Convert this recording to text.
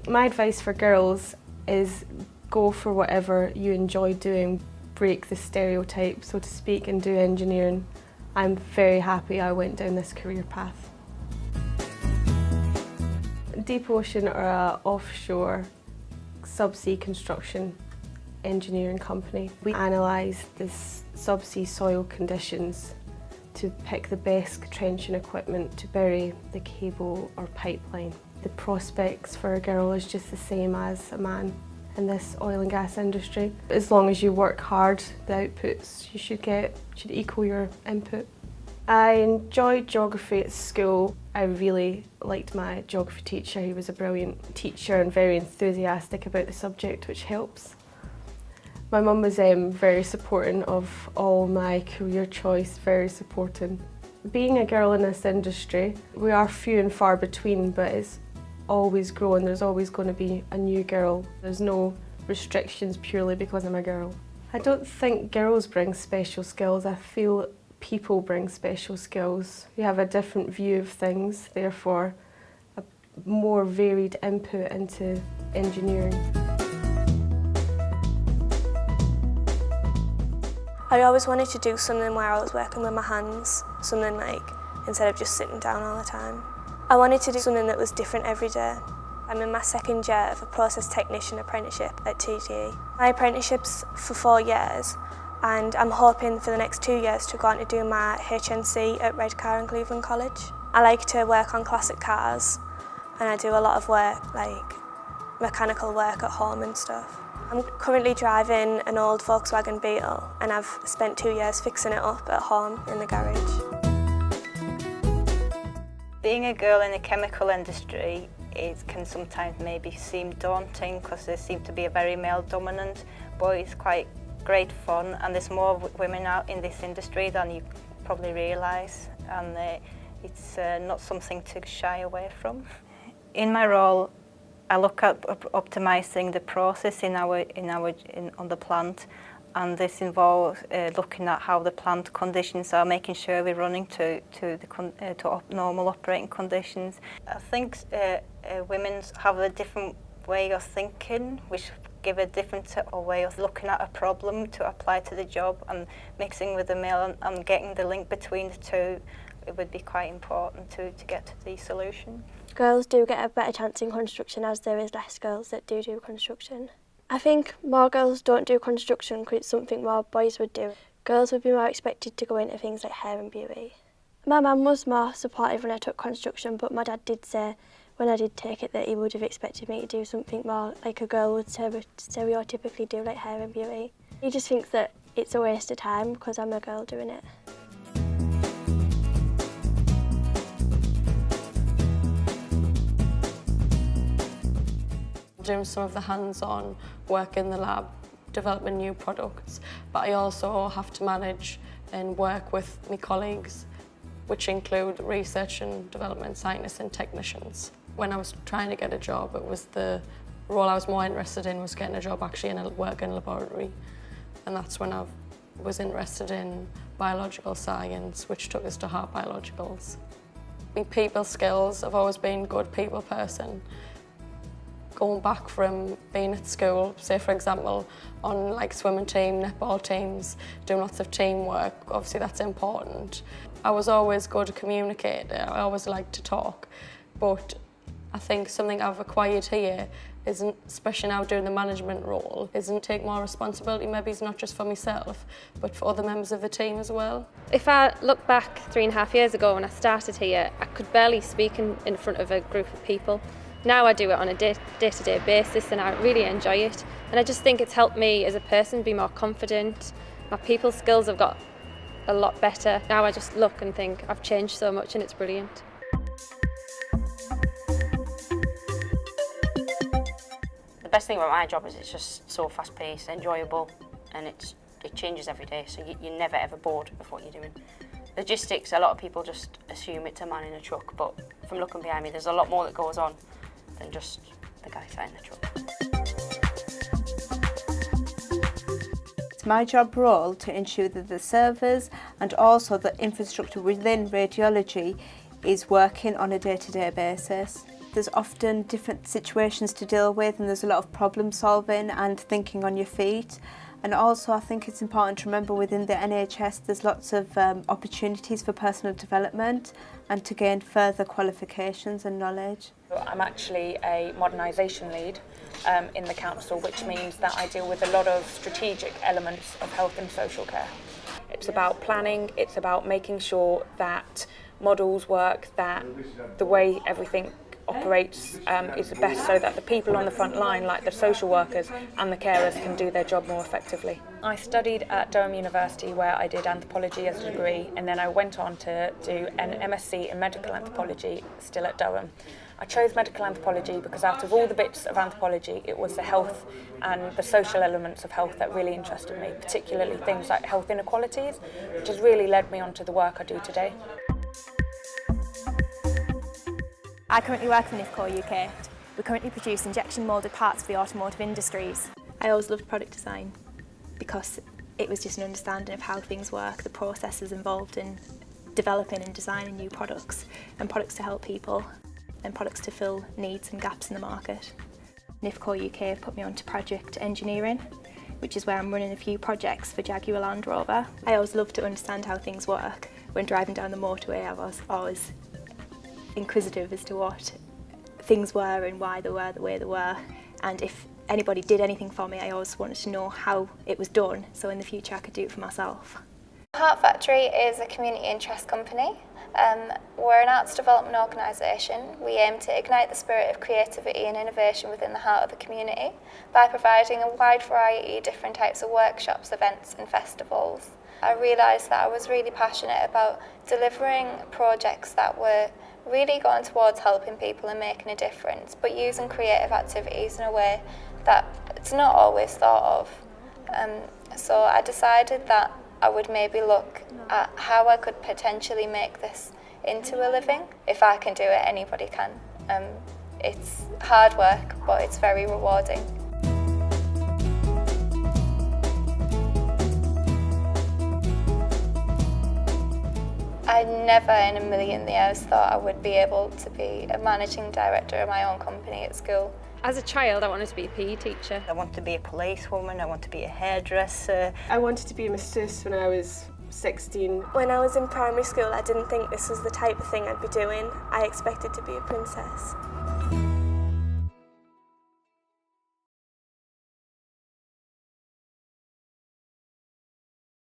My advice for girls is go for whatever you enjoy doing, break the stereotype, so to speak, and do engineering. I'm very happy I went down this career path. Deep Ocean are an offshore subsea construction engineering company. We analyse the subsea soil conditions to pick the best trenching equipment to bury the cable or pipeline. The prospects for a girl is just the same as a man in this oil and gas industry. As long as you work hard, the outputs you should get should equal your input. I enjoyed geography at school. I really liked my geography teacher. He was a brilliant teacher and very enthusiastic about the subject, which helps. My mum was very supporting of all my career choice, very supporting. Being a girl in this industry, we are few and far between, but it's always growing. There's always going to be a new girl. There's no restrictions purely because I'm a girl. I don't think girls bring special skills. I feel people bring special skills. You have a different view of things, therefore a more varied input into engineering. I always wanted to do something where I was working with my hands, something like, instead of just sitting down all the time. I wanted to do something that was different every day. I'm in my second year of a process technician apprenticeship at TTE. My apprenticeship's for 4 years, and I'm hoping for the next 2 years to go on to do my HNC at Redcar and Cleveland College. I like to work on classic cars, and I do a lot of work, like mechanical work at home and stuff. I'm currently driving an old Volkswagen Beetle, and I've spent 2 years fixing it up at home in the garage. Being a girl in the chemical industry can sometimes maybe seem daunting because there seems to be a very male dominant, but it's quite great fun, and there's more women out in this industry than you probably realise, and it's not something to shy away from. In my role, I look at optimising the process on the plant, and this involves looking at how the plant conditions are, making sure we're running to normal operating conditions. I think women have a different way of thinking, which give a different way of looking at a problem to apply to the job, and mixing with the male and getting the link between the two, it would be quite important to get to the solution. Girls do get a better chance in construction as there is less girls that do construction. I think more girls don't do construction because it's something more boys would do. Girls would be more expected to go into things like hair and beauty. My mum was more supportive when I took construction, but my dad did say when I did take it that he would have expected me to do something more like a girl would stereotypically do, like hair and beauty. He just thinks that it's a waste of time because I'm a girl doing it. Doing some of the hands-on work in the lab, developing new products, but I also have to manage and work with my colleagues, which include research and development scientists and technicians. When I was trying to get a job, it was the role I was more interested in was getting a job actually in a work in a laboratory, and that's when I was interested in biological science, which took us to heart biologicals. My people skills, I've always been a good people person. Going back from being at school, say for example, on like swimming team, netball teams, doing lots of teamwork, obviously that's important. I was always good to communicate, I always liked to talk, but I think something I've acquired here isn't, especially now doing the management role, isn't take more responsibility, maybe it's not just for myself, but for other members of the team as well. If I look back 3.5 years ago when I started here, I could barely speak in front of a group of people. Now I do it on a day-to-day basis and I really enjoy it. And I just think it's helped me as a person be more confident. My people skills have got a lot better. Now I just look and think I've changed so much and it's brilliant. The best thing about my job is it's just so fast-paced, enjoyable, and it changes every day, so you're never ever bored of what you're doing. Logistics, a lot of people just assume it's a man in a truck, but from looking behind me, there's a lot more that goes on than just the guy sat in the truck. It's my job role to ensure that the servers and also the infrastructure within radiology is working on a day-to-day basis. there's often different situations to deal with, and there's a lot of problem solving and thinking on your feet. And also I think it's important to remember within the NHS there's lots of opportunities for personal development and to gain further qualifications and knowledge. I'm actually a modernisation lead in the council, which means that I deal with a lot of strategic elements of health and social care. It's about planning, it's about making sure that models work, that the way everything operates is the best, so that the people on the front line, like the social workers and the carers, can do their job more effectively. I studied at Durham University, where I did anthropology as a degree, and then I went on to do an MSc in medical anthropology, still at Durham. I chose medical anthropology because out of all the bits of anthropology, it was the health and the social elements of health that really interested me, particularly things like health inequalities, which has really led me onto the work I do today. I currently work for NIFCO UK. We currently produce injection moulded parts for the automotive industries. I always loved product design because it was just an understanding of how things work, the processes involved in developing and designing new products, and products to help people, and products to fill needs and gaps in the market. NIFCO UK have put me onto project engineering, which is where I'm running a few projects for Jaguar Land Rover. I always love to understand how things work. When driving down the motorway, I was always inquisitive as to what things were and why they were the way they were, and if anybody did anything for me, I always wanted to know how it was done, so in the future I could do it for myself. Heart Factory is a community interest company. We're an arts development organisation. We aim to ignite the spirit of creativity and innovation within the heart of the community by providing a wide variety of different types of workshops, events and festivals. I realised that I was really passionate about delivering projects that were really going towards helping people and making a difference, but using creative activities in a way that it's not always thought of. So I decided that I would maybe look at how I could potentially make this into a living. If I can do it, anybody can. It's hard work, but it's very rewarding. I never in a million years thought I would be able to be a managing director of my own company at school. As a child, I wanted to be a PE teacher. I want to be a policewoman, I want to be a hairdresser. I wanted to be a masseuse when I was 16. When I was in primary school, I didn't think this was the type of thing I'd be doing. I expected to be a princess.